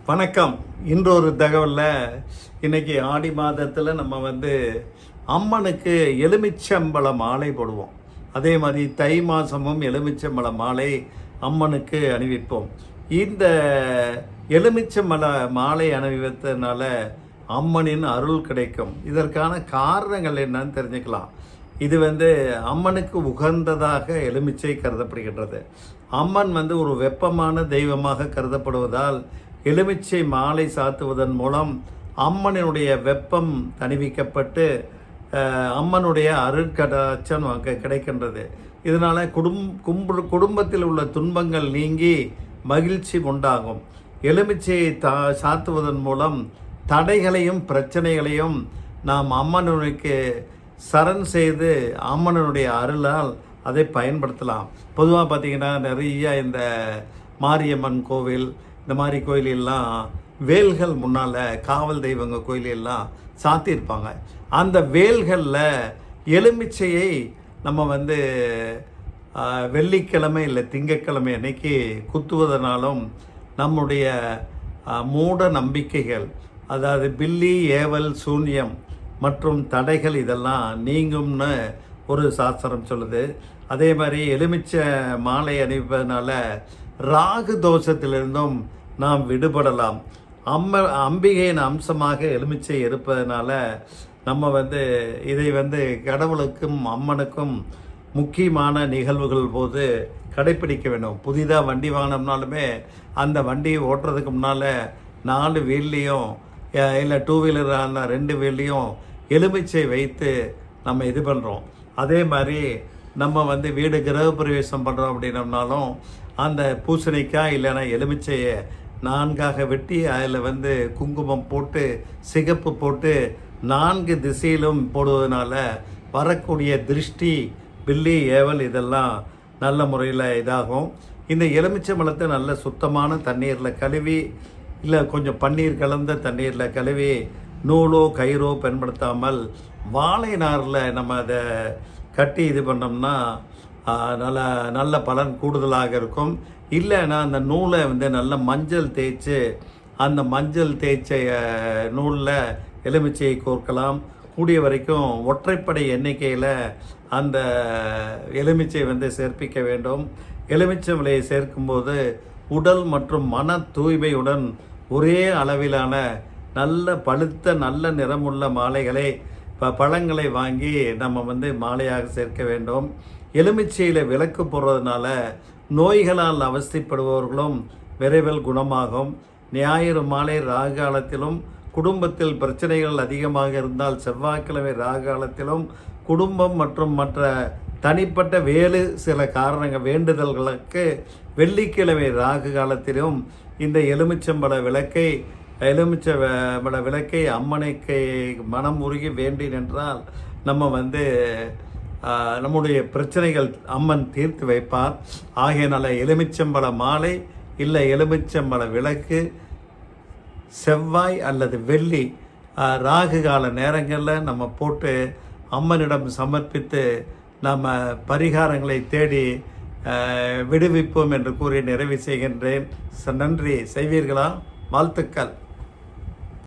வணக்கம். இன்றொரு தகவலில் இன்றைக்கி ஆடி மாதத்தில் நம்ம அம்மனுக்கு எலுமிச்சம்பழ மாலை போடுவோம். அதே மாதிரி தை மாதமும் எலுமிச்சம்பழ மாலை அம்மனுக்கு அணிவிப்போம். இந்த எலுமிச்சம்பழ மாலை அணிவித்ததுனால அம்மனின் அருள் கிடைக்கும். இதற்கான காரணங்கள் என்னன்னு தெரிஞ்சுக்கலாம். இது அம்மனுக்கு உகந்ததாக எலுமிச்சை கருதப்படுகின்றது. அம்மன் ஒரு வெப்பமான தெய்வமாக கருதப்படுவதால் எலுமிச்சை மாலை சாத்துவதன் மூலம் அம்மனுடைய வெப்பம் தணிவிக்கப்பட்டு அம்மனுடைய அருட்கடாட்சம் கிடைக்கின்றது. இதனால் குடும்பத்தில் உள்ள துன்பங்கள் நீங்கி மகிழ்ச்சி உண்டாகும். எலுமிச்சையை சாத்துவதன் மூலம் தடைகளையும் பிரச்சனைகளையும் நாம் அம்மனுக்கு சரண் செய்து அம்மனுடைய அருளால் அதை பயன்படுத்தலாம். பொதுவாக பார்த்திங்கன்னா நிறைய இந்த மாரியம்மன் கோவில் இந்த மாதிரி கோயிலெல்லாம் வேல்கள் முன்னால் காவல் தெய்வங்க கோயிலெல்லாம் சாத்தியிருப்பாங்க. அந்த வேல்களில் எலுமிச்சையை நம்ம வெள்ளிக்கிழமை இல்லை திங்கட்கிழமை அன்னைக்கு குத்துவதனாலும் நம்முடைய மூட நம்பிக்கைகள், அதாவது பில்லி ஏவல் சூன்யம் மற்றும் தடைகள் இதெல்லாம் நீங்கும்னு ஒரு சாஸ்திரம் சொல்லுது. அதே மாதிரி எலுமிச்சை மாலை அணிவிப்பதனால ராகு தோஷத்திலிருந்தும் நாம் விடுபடலாம். அம்பிகையின் அம்சமாக எலுமிச்சை இருப்பதனால நம்ம இதை கடவுளுக்கும் அம்மனுக்கும் முக்கியமான நிகழ்வுகள் போது கடைப்பிடிக்க வேண்டும். புதிதாக வண்டி வாங்கினோம்னாலுமே அந்த வண்டியை ஓட்டுறதுக்கு முன்னால் 4 வீல்லையும் இல்லை 2 வீலரான 2 வீல்லையும் எலுமிச்சை வைத்து நம்ம இது பண்ணுறோம். அதே மாதிரி நம்ம வீடு கிரகப்பிரவேசம் பண்ணுறோம் அப்படின்னம்னாலும் அந்த பூசணிக்காய் இல்லைன்னா எலுமிச்சையை 4ஆக வெட்டி அதில் குங்குமம் போட்டு சிகப்பு போட்டு 4 திசையிலும் போடுவதனால வரக்கூடிய திருஷ்டி பில்லி ஏவல் இதெல்லாம் நல்ல முறையில் இதாகும். இந்த எலுமிச்சை பழத்தை நல்ல சுத்தமான தண்ணீரில் கழுவி இல்லை கொஞ்சம் பன்னீர் கலந்த தண்ணீரில் கழுவி நூலோ கயிறோ பயன்படுத்தாமல் வாழை நாரில் நம்ம அதை கட்டி இது பண்ணோம்னா நல்ல பலன் கூடுதலாக இருக்கும். இல்லைன்னா அந்த நூலை நல்ல மஞ்சள் தேய்ச்சி அந்த மஞ்சள் தேய்ச்ச நூலில் எலுமிச்சையை கோர்க்கலாம். கூடிய வரைக்கும் ஒற்றைப்படை எண்ணிக்கையில் அந்த எலுமிச்சை சேர்ப்பிக்க வேண்டும். எலுமிச்சை விலையை சேர்க்கும்போது உடல் மற்றும் மன தூய்மையுடன் ஒரே அளவிலான நல்ல பழுத்த நல்ல நிறமுள்ள மாலைகளை பழங்களை வாங்கி நம்ம மாலையாக சேர்க்க வேண்டும். எலுமிச்சையில் விளக்கு போடுறதுனால நோய்களால் அவஸ்தைப்படுபவர்களும் விரைவில் குணமாகும். ஞாயிறு மாலை ராகு காலத்திலும் குடும்பத்தில் பிரச்சனைகள் அதிகமாக இருந்தால் செவ்வாய்க்கிழமை ராகு காலத்திலும் குடும்பம் மற்றும் மற்ற தனிப்பட்ட சில காரணங்கள் வேண்டுதல்களுக்கு வெள்ளிக்கிழமை ராகு காலத்திலும் இந்த எலுமிச்சம்பழ விளக்கை அம்மனுக்கு மனம் உருகி வேண்டி நின்றால் நம்ம நம்முடைய பிரச்சனைகள் அம்மன் தீர்த்து வைப்பார். ஆகையினால எலுமிச்சம்பழ மாலை இல்லை எலுமிச்சம்பழ விளக்கு செவ்வாய் அல்லது வெள்ளி ராகு கால நேரங்களில் நம்ம போட்டு அம்மனிடம் சமர்ப்பித்து நம்ம பரிகாரங்களை தேடி விடுவிப்போம் என்று கூறி நிறைவு செய்கின்றேன். நன்றி. செய்வீர்களா? வாழ்த்துக்கள்.